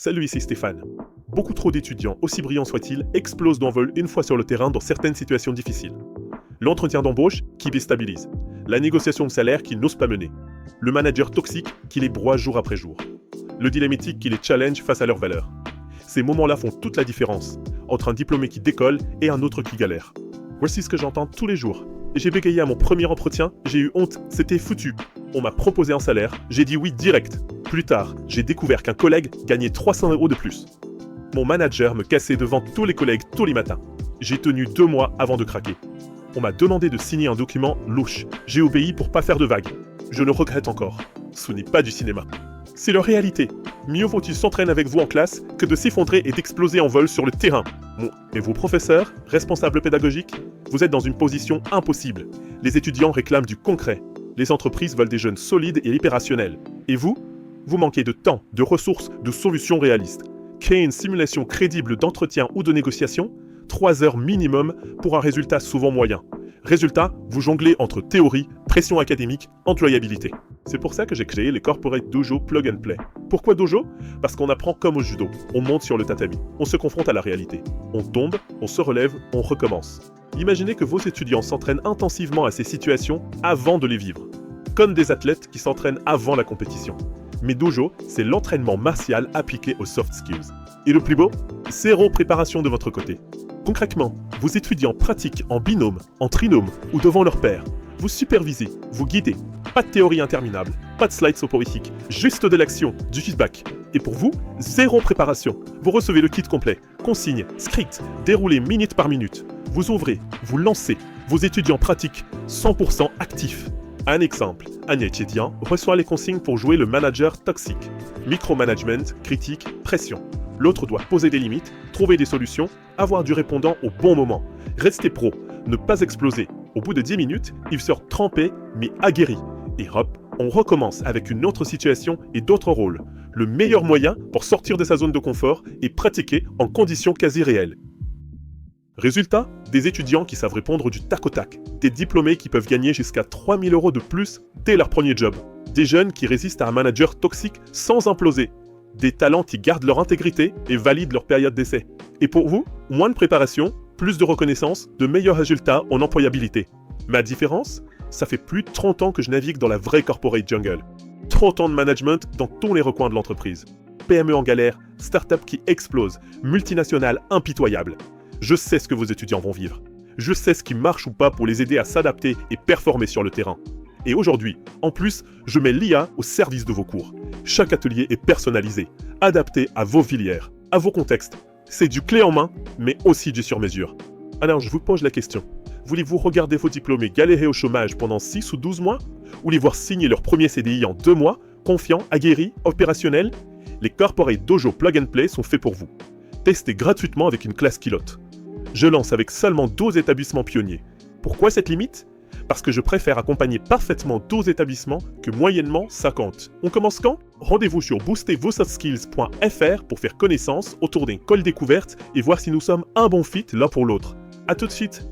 Salut, ici Stéphane. Beaucoup trop d'étudiants, aussi brillants soient-ils, explosent d'envol une fois sur le terrain dans certaines situations difficiles. L'entretien d'embauche qui déstabilise, la négociation de salaire qu'ils n'osent pas mener, le manager toxique qui les broie jour après jour, le dilemme éthique qui les challenge face à leurs valeurs. Ces moments-là font toute la différence entre un diplômé qui décolle et un autre qui galère. Voici ce que j'entends tous les jours. J'ai bégayé à mon premier entretien, j'ai eu honte, c'était foutu. On m'a proposé un salaire, j'ai dit oui direct. Plus tard, j'ai découvert qu'un collègue gagnait 300 € de plus. Mon manager me cassait devant tous les collègues tous les matins. J'ai tenu 2 mois avant de craquer. On m'a demandé de signer un document louche. J'ai obéi pour pas faire de vagues. Je le regrette encore. Ce n'est pas du cinéma. C'est leur réalité. Mieux vaut-il s'entraîner avec vous en classe que de s'effondrer et d'exploser en vol sur le terrain. Bon, et vous, professeurs, responsables pédagogiques, vous êtes dans une position impossible. Les étudiants réclament du concret. Les entreprises veulent des jeunes solides et opérationnels. Et vous manquez de temps, de ressources, de solutions réalistes. Créer une simulation crédible d'entretien ou de négociation, 3 heures minimum pour un résultat souvent moyen. Résultat, vous jonglez entre théorie, pression académique, employabilité. C'est pour ça que j'ai créé les Corporate Dojo Plug and Play. Pourquoi dojo? Parce qu'on apprend comme au judo. On monte sur le tatami. On se confronte à la réalité. On tombe, on se relève, on recommence. Imaginez que vos étudiants s'entraînent intensivement à ces situations avant de les vivre. Comme des athlètes qui s'entraînent avant la compétition. Mais dojo, c'est l'entraînement martial appliqué aux soft skills. Et le plus beau? 0 préparation de votre côté. Concrètement, vos étudiants pratiquent en binôme, en trinôme ou devant leur père. Vous supervisez, vous guidez. Pas de théorie interminable, pas de slides soporifiques, juste de l'action, du feedback. Et pour vous, 0 préparation. Vous recevez le kit complet, consignes, script, déroulé minute par minute. Vous ouvrez, vous lancez. Vos étudiants pratiquent 100% actifs. Un exemple, Agnès Chédian reçoit les consignes pour jouer le manager toxique. Micromanagement, critique, pression. L'autre doit poser des limites, trouver des solutions, avoir du répondant au bon moment. Rester pro, ne pas exploser. Au bout de 10 minutes, il sort trempé mais aguerri. Et hop, on recommence avec une autre situation et d'autres rôles. Le meilleur moyen pour sortir de sa zone de confort et pratiquer en conditions quasi réelles. Résultat, des étudiants qui savent répondre du tac au tac, des diplômés qui peuvent gagner jusqu'à 3 000 € de plus dès leur premier job, des jeunes qui résistent à un manager toxique sans imploser, des talents qui gardent leur intégrité et valident leur période d'essai. Et pour vous, moins de préparation, plus de reconnaissance, de meilleurs résultats en employabilité. Ma différence, ça fait plus de 30 ans que je navigue dans la vraie corporate jungle. 30 ans de management dans tous les recoins de l'entreprise. PME en galère, start-up qui explose, multinationales impitoyables. Je sais ce que vos étudiants vont vivre. Je sais ce qui marche ou pas pour les aider à s'adapter et performer sur le terrain. Et aujourd'hui, en plus, je mets l'IA au service de vos cours. Chaque atelier est personnalisé, adapté à vos filières, à vos contextes. C'est du clé en main, mais aussi du sur-mesure. Alors je vous pose la question. Voulez-vous regarder vos diplômés galérer au chômage pendant 6 ou 12 mois? Ou les voir signer leur premier CDI en 2 mois, confiants, aguerris, opérationnels? Les Corporate Dojo Plug and Play sont faits pour vous. Testez gratuitement avec une classe pilote. Je lance avec seulement 12 établissements pionniers. Pourquoi cette limite? Parce que je préfère accompagner parfaitement 12 établissements que moyennement 50. On commence quand? Rendez-vous sur boostervossoftskills.fr pour faire connaissance autour d'un call découverte et voir si nous sommes un bon fit l'un pour l'autre. A tout de suite!